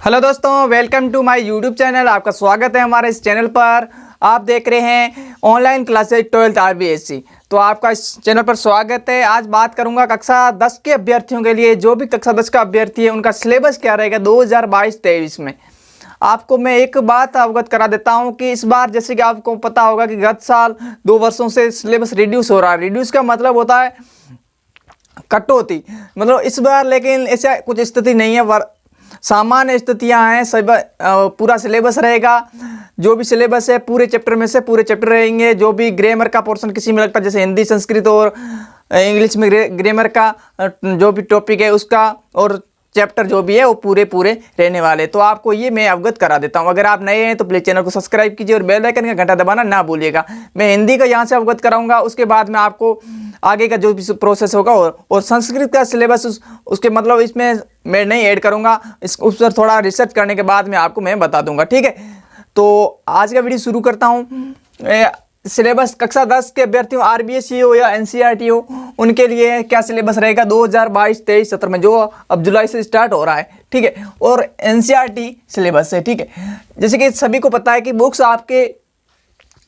Hello दोस्तों, welcome to my YouTube channel. आपका स्वागत है हमारे इस चैनल पर। आप देख रहे हैं ऑनलाइन क्लासेज 12th RBSC। तो आपका इस चैनल पर स्वागत है। आज बात करूंगा कक्षा 10 के अभ्यर्थियों के लिए। जो भी कक्षा 10 का अभ्यर्थी है उनका सिलेबस क्या रहेगा 2022-23 में। आपको मैं एक बात अवगत करा देता हूं कि इस बार जैसे कि आपको पता होगा कि गत साल 2 वर्षों से सिलेबस रिड्यूस हो रहा है। रिड्यूस का मतलब होता है कटौती, मतलब इस बार लेकिन ऐसा कुछ स्थिति नहीं है। सामान्य स्थितियां हैं, सब पूरा सिलेबस रहेगा। जो भी सिलेबस है पूरे चैप्टर में से पूरे चैप्टर रहेंगे। जो भी ग्रामर का पोर्शन किसी में लगता है, जैसे हिंदी, संस्कृत और इंग्लिश में ग्रामर का जो भी टॉपिक है उसका और चैप्टर जो भी है वो पूरे रहने वाले। तो आपको ये मैं अवगत करा देता हूँ। अगर आप नए हैं तो प्लीज़ चैनल को सब्सक्राइब कीजिए और बेल आइकन का घंटा दबाना ना भूलिएगा। मैं हिंदी का यहाँ से अवगत कराऊंगा, उसके बाद में आपको आगे का जो भी प्रोसेस होगा और संस्कृत का सिलेबस उसके मतलब इसमें मैं नहीं ऐड करूँगा। उस पर थोड़ा रिसर्च करने के बाद में आपको मैं बता दूँगा, ठीक है। तो आज का वीडियो शुरू करता हूँ। सिलेबस कक्षा 10 के अभ्यर्थियों RBSC हो या NCERT हो, उनके लिए क्या सिलेबस रहेगा 2022-23 सत्र में, जो अब जुलाई से स्टार्ट हो रहा है, ठीक है। और NCERT सिलेबस है, ठीक है। जैसे कि सभी को पता है कि बुक्स आपके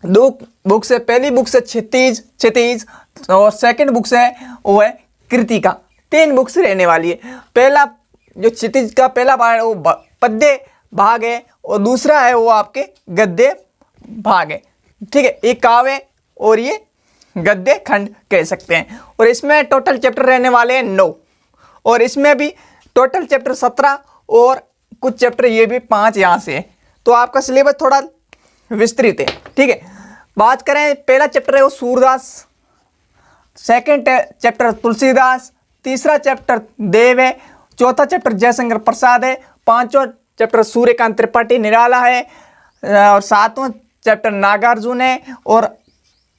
2 बुक्स है। पहली बुक्स है क्षितिज और सेकंड बुक्स है वो है कृतिका। 3 बुक्स रहने वाली है। पहला जो क्षितिज का पहला भाग है वो पद्य भाग है और दूसरा है वो आपके गद्य भाग है, ठीक है। एक काव्य और ये गद्य खंड कह सकते हैं। और इसमें टोटल चैप्टर रहने वाले हैं 9 और इसमें भी टोटल चैप्टर 17 और कुछ चैप्टर ये भी 5 यहाँ से है। तो आपका सिलेबस थोड़ा विस्तृत है, ठीक है। बात करें, पहला चैप्टर है वो सूरदास, सेकंड चैप्टर तुलसीदास, तीसरा चैप्टर देव है, चौथा चैप्टर जयशंकर प्रसाद है, पांचवा चैप्टर सूर्यकांत त्रिपाठी निराला है और सातवां चैप्टर नागार्जुन है और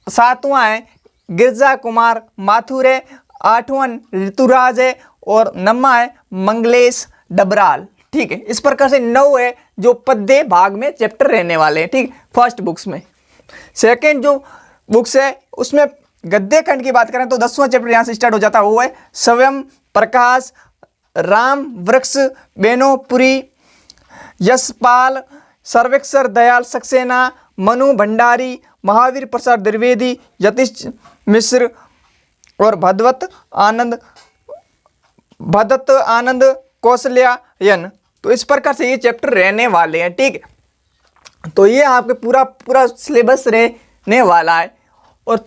सातवां है गिरजा कुमार माथुर है, आठवां ऋतुराज है और नौवां है मंगलेश डबराल, ठीक है। इस प्रकार से 9 है जो पद्य भाग में चैप्टर रहने वाले हैं, ठीक। फर्स्ट बुक्स में सेकंड जो बुक्स है उसमें गद्य खंड की बात करें तो 10वां चैप्टर यहाँ से स्टार्ट हो जाता है, वो है स्वयं प्रकाश, राम वृक्ष, बेनोपुरी, यशपाल, सर्वेक्षर दयाल सक्सेना, मनु भंडारी, महावीर प्रसाद द्विवेदी, यतीश मिश्र और भदत्त आनंद कौशल्यायन। तो इस प्रकार से ये चैप्टर रहने वाले हैं, ठीक है। तो ये आपके पूरा सिलेबस रहने वाला है। और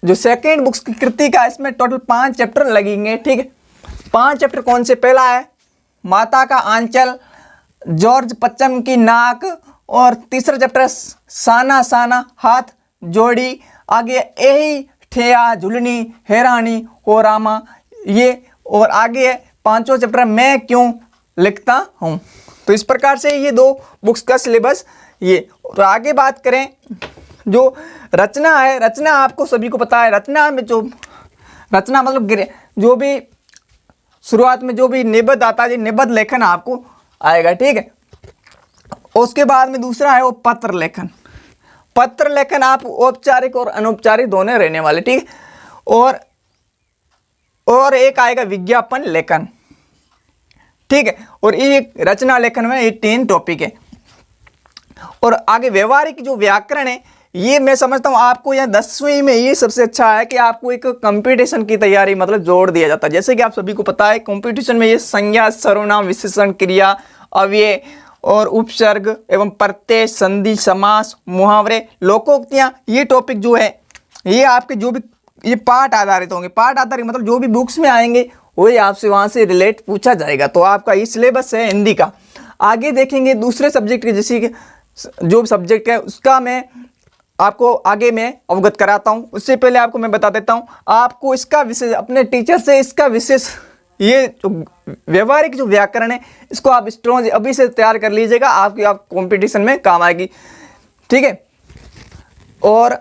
जो सेकेंड बुक्स की कृति का, इसमें टोटल 5 चैप्टर लगेंगे, ठीक है। 5 चैप्टर कौन से? पहला है माता का आंचल, जॉर्ज पच्चम की नाक और तीसरा चैप्टर साना साना हाथ जोड़ी, आगे यही ठेया झुलनी हैरानी हो रामा ये, और आगे 5वां चैप्टर मैं क्यों लिखता हूँ। तो इस प्रकार से ये 2 बुक्स का सिलेबस ये। और आगे बात करें जो रचना है, रचना आपको सभी को पता है। रचना में जो रचना मतलब जो भी शुरुआत में जो भी निबद्ध आता है, निबद्ध लेखन आपको आएगा, ठीक है। उसके बाद में दूसरा है वो पत्र लेखन। पत्र लेखन आप औपचारिक और अनौपचारिक दोनों रहने वाले, ठीक है। और एक आएगा विज्ञापन लेखन, ठीक है। और एक रचना लेखन में ये 3 टॉपिक है। और आगे व्यवहारिक जो व्याकरण है, ये मैं समझता हूँ आपको यहाँ 10वीं में ये सबसे अच्छा है कि आपको एक कंपटीशन की तैयारी मतलब जोड़ दिया जाता है। जैसे कि आप सभी को पता है कंपटीशन में ये संज्ञा, सर्वनाम, विशेषण, क्रिया, अव्यय और उपसर्ग एवं प्रत्यय, संधि, समास, मुहावरे, लोकोक्तियाँ, ये टॉपिक जो है ये आपके जो भी ये पाठ आधारित होंगे। पाठ आधारित मतलब जो भी बुक्स में आएंगे वही आपसे वहाँ से रिलेट पूछा जाएगा। तो आपका ये सिलेबस है हिंदी का। आगे देखेंगे दूसरे सब्जेक्ट के, जैसे कि जो सब्जेक्ट है उसका मैं आपको आगे मैं अवगत कराता हूँ। उससे पहले आपको मैं बता देता हूँ, आपको इसका विशेष अपने टीचर से इसका विशेष ये जो व्यवहारिक जो व्याकरण है इसको आप स्ट्रॉन्ग अभी से तैयार कर लीजिएगा, आप कंपटीशन में काम आएगी, ठीक है। और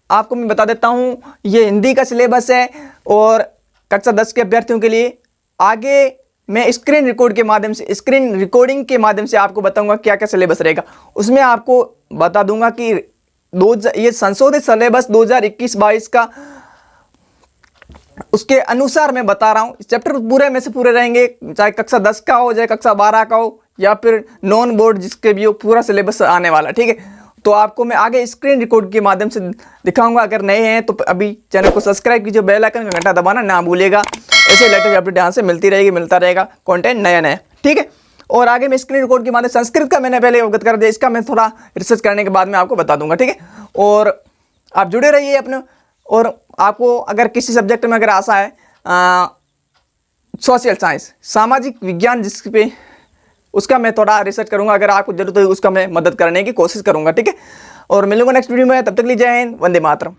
आपको मैं बता देता हूँ ये हिंदी का सिलेबस है और कक्षा 10 के अभ्यर्थियों के लिए। आगे मैं स्क्रीन रिकॉर्डिंग के माध्यम से आपको बताऊंगा क्या क्या सिलेबस रहेगा। उसमें आपको बता दूंगा कि ये संशोधित सिलेबस 2021-22 का उसके अनुसार मैं बता रहा हूँ। चैप्टर पूरे में से पूरे रहेंगे, चाहे कक्षा 10 का हो, चाहे कक्षा 12 का हो, या फिर नॉन बोर्ड जिसके भी हो, पूरा सिलेबस आने वाला, ठीक है। तो आपको मैं आगे स्क्रीन रिकॉर्ड के माध्यम से दिखाऊंगा। अगर नए हैं तो अभी चैनल को सब्सक्राइब कीजिए, बेल आइकन का घंटा दबाना ना भूलिएगा। ऐसे लेटेस्ट अपडेट यहाँ से मिलता रहेगा कंटेंट नया, ठीक है। और आगे मैं स्क्रीन रिकॉर्ड के माध्यम संस्कृत का मैंने पहले अवगत कर दिया, इसका मैं थोड़ा रिसर्च करने के बाद में आपको बता दूंगा, ठीक है। और आप जुड़े रहिए अपने। और आपको अगर किसी सब्जेक्ट में अगर आशा है सोशल साइंस, सामाजिक विज्ञान जिस पे, उसका मैं थोड़ा रिसर्च करूंगा। अगर आपको जरूरत हो उसका मैं मदद करने की कोशिश करूंगा, ठीक है। और मिलूंगा नेक्स्ट वीडियो में, तब तक लीजिए जय हिंद, वंदे मातरम।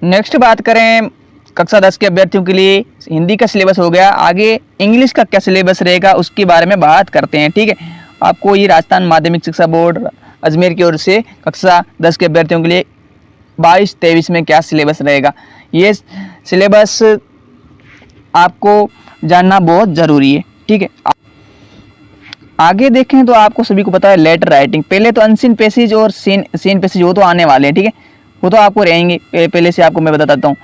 नेक्स्ट बात करें कक्षा 10 के अभ्यर्थियों के लिए, हिंदी का सिलेबस हो गया, आगे इंग्लिश का क्या सिलेबस रहेगा उसके बारे में बात करते हैं, ठीक है। आपको ये राजस्थान माध्यमिक शिक्षा बोर्ड अजमेर की ओर से कक्षा 10 के अभ्यर्थियों के लिए 22-23 में क्या सिलेबस रहेगा, ये सिलेबस आपको जानना बहुत ज़रूरी है, ठीक है। आगे देखें तो आपको सभी को पता है लेटर राइटिंग, पहले तो अनसीन पैसेज और सीन पैसेज वो तो आने वाले हैं, ठीक है, वो तो आपको रहेंगे। पहले से आपको मैं बता देता हूँ,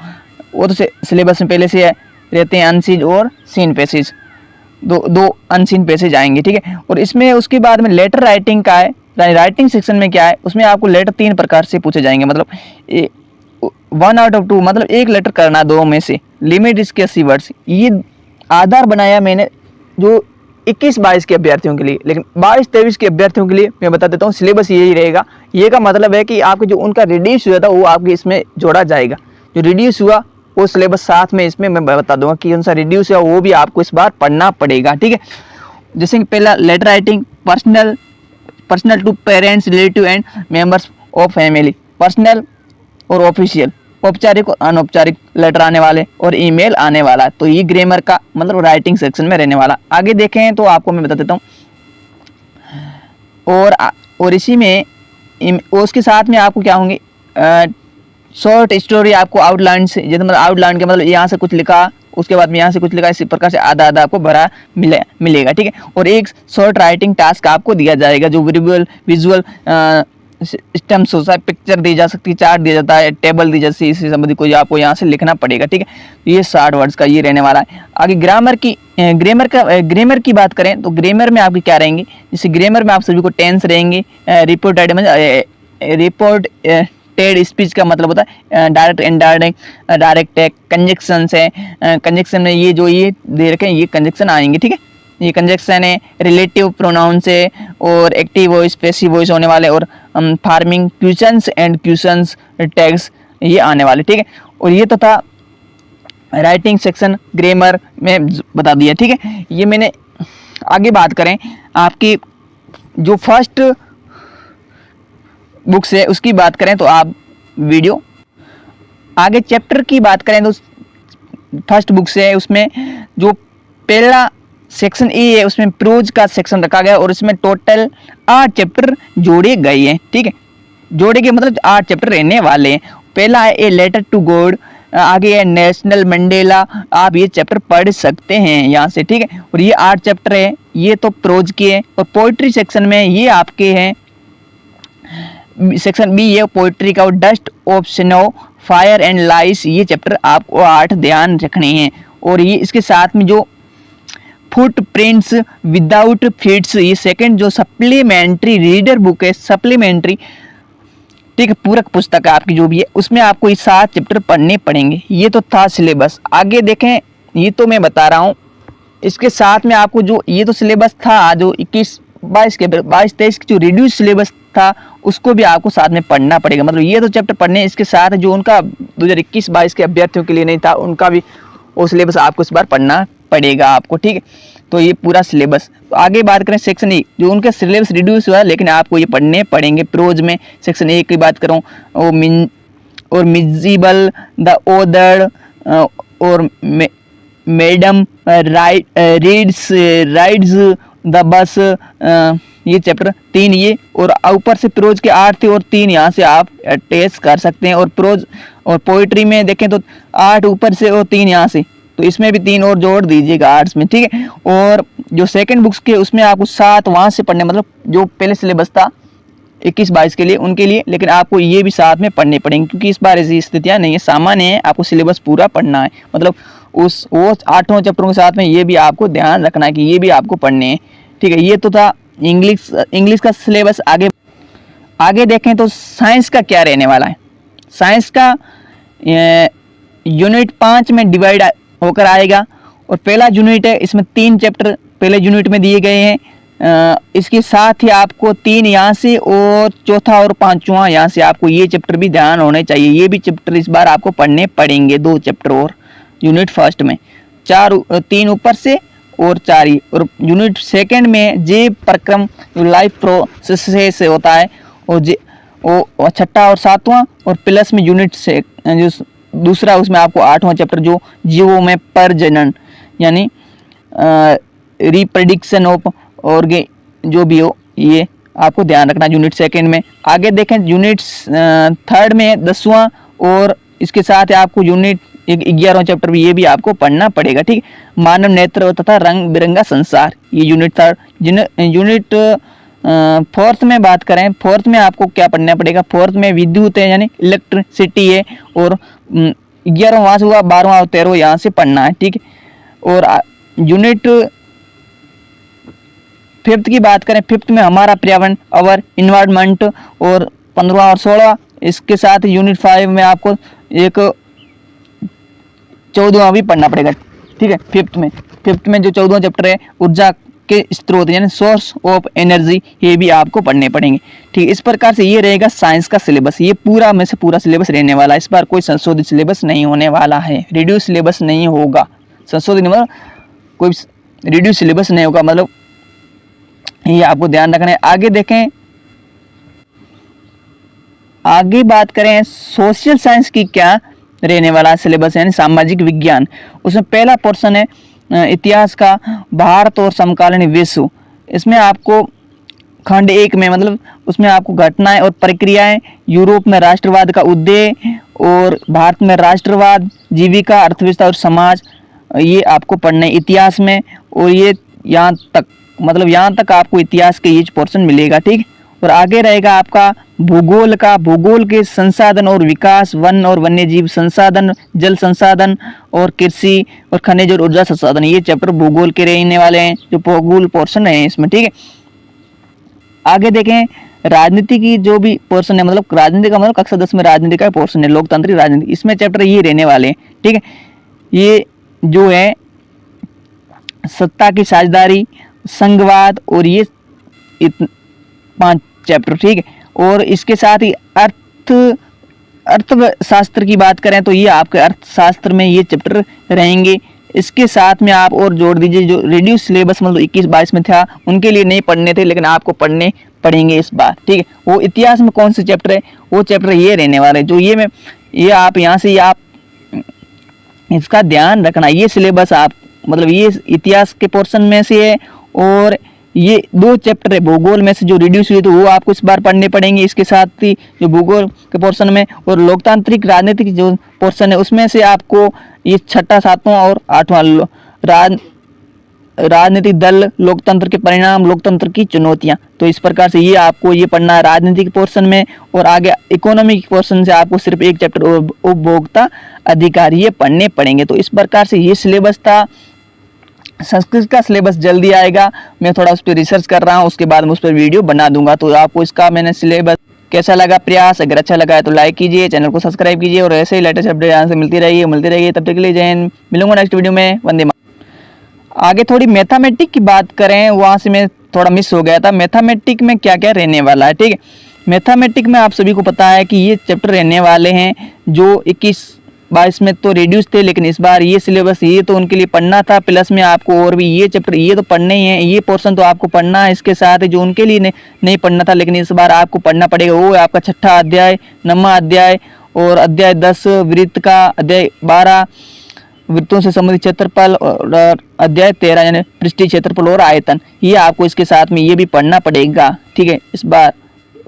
वो तो सिलेबस में पहले से रहते हैं अनसीन और सीन पैसेज, दो अनसीन पैसेज आएंगे, ठीक है। और इसमें उसके बाद में लेटर राइटिंग का है, राइटिंग सेक्शन में क्या है, उसमें आपको लेटर 3 प्रकार से पूछे जाएंगे, मतलब 1 out of 2, मतलब एक लेटर करना 2 में से, लिमिट इसके 80 वर्ड्स। ये आधार बनाया मैंने जो 21-22 के अभ्यर्थियों के लिए, लेकिन 22-23 के अभ्यर्थियों के लिए मैं बता देता हूँ सिलेबस यही रहेगा। ये का मतलब है कि आपके जो उनका रिड्यूस हुआ था वो आपके इसमें जोड़ा जाएगा, जो रिड्यूस हुआ वो सिलेबस साथ में इसमें मैं बता दूंगा कि कौन सा रिड्यूस हुआ, वो भी आपको इस बार पढ़ना पड़ेगा, ठीक है। जैसे कि पहला letter writing, personal to parents, relative and members of family, personal और ऑफिशियल, औपचारिक और अनौपचारिक लेटर आने वाले, और ईमेल आने वाला। तो ये ग्रामर का मतलब राइटिंग सेक्शन में रहने वाला। आगे देखें तो आपको मैं बता देता हूँ, और इसी में उसके साथ में आपको क्या होंगे, शॉर्ट स्टोरी आपको आउटलाइन से, जैसे मतलब आउटलाइन के मतलब यहाँ से कुछ लिखा, उसके बाद में यहाँ से कुछ लिखा, इसी प्रकार से आधा आपको भरा मिलेगा, ठीक है। और एक शॉर्ट राइटिंग टास्क आपको दिया जाएगा, जो विजुअल स्टेम्स होता है, पिक्चर दी जा सकती है, चार्ट दिया जाता है, टेबल दी जाती है, इससे संबंधित कोई आपको यहाँ से लिखना पड़ेगा, ठीक है। ये 60 वर्ड्स का ये रहने वाला है। आगे ग्रामर की बात करें तो ग्रामर में आपकी क्या रहेंगे, जैसे ग्रामर में आप सभी को टेंस रहेंगे, रिपोर्टेड स्पीच का मतलब होता है डायरेक्ट इनडायरेक्ट, डायरेक्ट है, कंजक्शंस है, कंजक्शन में ये जो ये दे रखे हैं ये कंजक्शन आएंगे, ठीक है। ये कंजक्शन है, रिलेटिव प्रोनाउंस है, और एक्टिव वॉइस, पैसिव वॉइस होने वाले, और farming, questions and questions tags ये आने वाले, ठीक है। और ये तो था राइटिंग सेक्शन ग्रामर में बता दिया, ठीक है। ये मैंने आगे बात करें आपकी जो फर्स्ट बुक्स है उसकी बात करें तो आप वीडियो, आगे चैप्टर की बात करें तो फर्स्ट बुक्स है उसमें जो पहला सेक्शन ए है उसमें प्रोज का सेक्शन रखा गया, और इसमें टोटल 8 चैप्टर जोड़े गए हैं, ठीक है। जोड़े गए मतलब 8 चैप्टर रहने वाले हैं। पहला है ए लेटर टू गॉड, आगे है नेशनल मंडेला, आप ये चैप्टर पढ़ सकते हैं यहाँ से, ठीक है। और ये 8 चैप्टर है, ये तो प्रोज के हैं। और पोइट्री सेक्शन में ये आपके हैं, सेक्शन बी है पोइट्री का, और dust of snow, fire and ice, ये चैप्टर आपको 8 ध्यान रखने हैं। और ये इसके साथ में जो फुटप्रिंट्स विदाउट फीट्स, ये सेकंड जो सप्लीमेंट्री रीडर बुक है, सप्लीमेंट्री, ठीक है, पूरक पुस्तक आपकी जो भी है, उसमें आपको ये 7 चैप्टर पढ़ने पड़ेंगे। ये तो था सिलेबस। आगे देखें, ये तो मैं बता रहा हूँ, इसके साथ में आपको जो ये तो सिलेबस था जो 22-23 जो रिड्यूस सिलेबस था उसको भी आपको साथ में पढ़ना पड़ेगा। मतलब ये तो चैप्टर पढ़ने, इसके साथ जो उनका 2021-22 के अभ्यर्थियों के लिए नहीं था उनका भी वो सिलेबस आपको इस बार पढ़ना पड़ेगा आपको, ठीक है। तो ये पूरा सिलेबस। तो आगे बात करें सेक्शन ए, जो उनका सिलेबस रिड्यूस हुआ है लेकिन आपको ये पढ़ने पड़ेंगे। प्रोज में सेक्शन ए की बात करूँ और मिजिबल द ओदर और मैडम राइड्स द बस, ये चैप्टर 3 ये, और ऊपर से प्रोज के 8 थे और 3 यहाँ से आप टेस्ट कर सकते हैं। और प्रोज और पोइट्री में देखें तो 8 ऊपर से और 3 यहाँ से, तो इसमें भी 3 और जोड़ दीजिएगा आर्ट्स में, ठीक है। और जो सेकंड बुक्स के उसमें आपको 7 वहाँ से पढ़ने, मतलब जो पहले सिलेबस था 21-22 के लिए उनके लिए, लेकिन आपको ये भी साथ में पढ़ने पड़ेंगे क्योंकि इस बार ऐसी स्थितियाँ नहीं है, सामान्य है, आपको सिलेबस पूरा पढ़ना है। मतलब वो 8 चैप्टरों के साथ में ये भी आपको ध्यान रखना है कि ये भी आपको पढ़ने हैं, ठीक है, ये तो था इंग्लिश का सिलेबस। आगे देखें तो साइंस का क्या रहने वाला है। साइंस का यूनिट 5 में डिवाइड होकर आएगा और पहला यूनिट है, इसमें 3 चैप्टर पहले यूनिट में दिए गए हैं। इसके साथ ही आपको 3 यहाँ से और चौथा और 5वां यहाँ से आपको ये चैप्टर भी ध्यान होने चाहिए। ये भी चैप्टर इस बार आपको पढ़ने पड़ेंगे, 2 चैप्टर और यूनिट फर्स्ट में 3 ऊपर से और 4 ही। और यूनिट सेकंड में जे प्रक्रम लाइफ प्रोसेस से होता है और छठा और 7वां, और प्लस में यूनिट से जो दूसरा उसमें आपको 8वां चैप्टर जो जीवों में प्रजनन यानी रिप्रोडक्शन ऑफ ऑर्गेन जो भी हो, ये आपको ध्यान रखना यूनिट सेकंड में। आगे देखें यूनिट थर्ड में 10वां और इसके साथ आपको यूनिट 11वां चैप्टर भी, ये भी आपको पढ़ना पड़ेगा। ठीक, मानव नेत्र तथा रंग बिरंगा संसार, ये यूनिट थर्ड। यूनिट फोर्थ में बात करें, फोर्थ में आपको क्या पढ़ना पड़ेगा। फोर्थ में विद्युत है यानी इलेक्ट्रिसिटी है, और 11वां वहाँ से हुआ, 12वां और 13वां यहाँ से पढ़ना है। ठीक, और यूनिट फिफ्थ की बात करें, फिफ्थ में हमारा पर्यावरण अवर इन्वायरमेंट, और 15वां और 16वां। इसके साथ यूनिट 5 में आपको एक 14वां भी पढ़ना पड़ेगा। ठीक है, फिफ्थ में जो 14वां चैप्टर है ऊर्जा के स्रोत यानी सोर्स ऑफ एनर्जी, ये भी आपको पढ़ने पड़ेंगे। ठीक, इस प्रकार से ये रहेगा साइंस का सिलेबस। ये पूरा में से पूरा सिलेबस रहने वाला है। इस बार कोई संशोधित सिलेबस नहीं होने वाला है, रिड्यूस सिलेबस नहीं होगा। संशोधित मतलब कोई रिड्यूस सिलेबस नहीं होगा, मतलब ये आपको ध्यान रखना है। आगे देखें, आगे बात करें सोशल साइंस की क्या रहने वाला सिलेबस यानी सामाजिक विज्ञान। उसमें पहला पोर्शन है इतिहास का, भारत और समकालीन विश्व। इसमें आपको खंड 1 में मतलब उसमें आपको घटनाएं और प्रक्रियाएं, यूरोप में राष्ट्रवाद का उदय और भारत में राष्ट्रवाद, जीविका, अर्थव्यवस्था और समाज, ये आपको पढ़ने इतिहास में। और ये यहाँ तक आपको इतिहास के ये पोर्शन मिलेगा। ठीक, और आगे रहेगा आपका भूगोल का, भूगोल के संसाधन और विकास, वन और वन्य जीव संसाधन, जल संसाधन और कृषि और खनिज और ऊर्जा संसाधन, ये चैप्टर भूगोल के रहने वाले हैं, जो भूगोल पोर्शन है इसमें। ठीक है, आगे देखें राजनीति की जो भी पोर्शन है, मतलब राजनीति का मतलब कक्षा 10 में राजनीति का पोर्शन है, लोकतांत्रिक राजनीति, इसमें चैप्टर ये रहने वाले हैं। ठीक है, ये जो है सत्ता की साझेदारी, संघवाद, और ये 5 चैप्टर। ठीक है, और इसके साथ ही अर्थशास्त्र की बात करें तो ये आपके अर्थशास्त्र में ये चैप्टर रहेंगे। इसके साथ में आप और जोड़ दीजिए जो रिड्यूस सिलेबस मतलब 21-22 में था, उनके लिए नहीं पढ़ने थे लेकिन आपको पढ़ने पड़ेंगे इस बार। ठीक है, वो इतिहास में कौन से चैप्टर है, वो चैप्टर ये रहने वाले जो ये आप यहाँ से आप इसका ध्यान रखना। ये सिलेबस आप मतलब ये इतिहास के पोर्शन में से है, और ये 2 चैप्टर है भूगोल में से जो रिड्यूस हुए तो वो आपको इस बार पढ़ने पड़ेंगे। इसके साथ ही जो भूगोल के पोर्शन में और लोकतांत्रिक राजनीतिक जो पोर्शन है उसमें से आपको ये 6ठा, 7वां और 8वां राजनीतिक दल, लोकतंत्र के परिणाम, लोकतंत्र की चुनौतियां, तो इस प्रकार से ये आपको ये पढ़ना है राजनीतिक पोर्शन में। और आगे इकोनॉमिक पोर्शन से आपको सिर्फ एक चैप्टर उपभोक्ता अधिकार ये पढ़ने पड़ेंगे। तो इस प्रकार से ये सिलेबस था। संस्कृत का सिलेबस जल्दी आएगा, मैं थोड़ा उस पर रिसर्च कर रहा हूँ, उसके बाद मैं उस पर वीडियो बना दूंगा। तो आपको इसका मैंने सिलेबस कैसा लगा प्रयास, अगर अच्छा लगा है तो लाइक कीजिए, चैनल को सब्सक्राइब कीजिए, और ऐसे ही लेटेस्ट अपडेट यहाँ से मिलती रहिए। तब तक के लिए जय हिंद, मिलूंगा नेक्स्ट वीडियो में, वंदे मातरम। आगे थोड़ी मैथमेटिक की बात करें, वहाँ से मैं थोड़ा मिस हो गया था। मैथमेटिक में क्या क्या रहने वाला है। ठीक है, मैथमेटिक में आप सभी को पता है कि ये चैप्टर रहने वाले हैं जो 21-22 में तो रिड्यूस थे, लेकिन इस बार ये सिलेबस ये तो उनके लिए पढ़ना था, प्लस में आपको और भी ये चैप्टर ये तो पढ़ने ही है, ये पोर्शन तो आपको पढ़ना है। इसके साथ जो उनके लिए नहीं पढ़ना था लेकिन इस बार आपको पढ़ना पड़ेगा, वो है आपका 6ठा अध्याय, 9वां अध्याय और अध्याय 10 वृत्त का, अध्याय 12 वृत्तों से संबंधित क्षेत्रफल, और अध्याय 13 यानी पृष्ठीय क्षेत्रफल और आयतन, ये आपको इसके साथ में ये भी पढ़ना पड़ेगा। ठीक है, इस बार।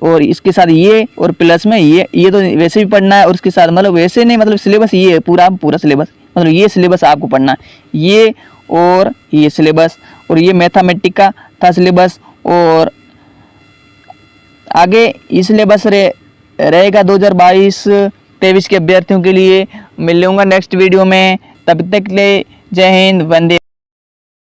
और इसके साथ ये और प्लस में ये तो वैसे भी पढ़ना है, और इसके साथ मतलब वैसे नहीं, मतलब सिलेबस ये है पूरा सिलेबस, मतलब ये सिलेबस आपको पढ़ना है, ये और ये सिलेबस, और ये मैथमेटिक का था सिलेबस। और आगे ये सिलेबस रहेगा 2022-23 के अभ्यर्थियों के लिए। मिलूंगा नेक्स्ट वीडियो में, तब तक के लिए जय हिंद, वंदे।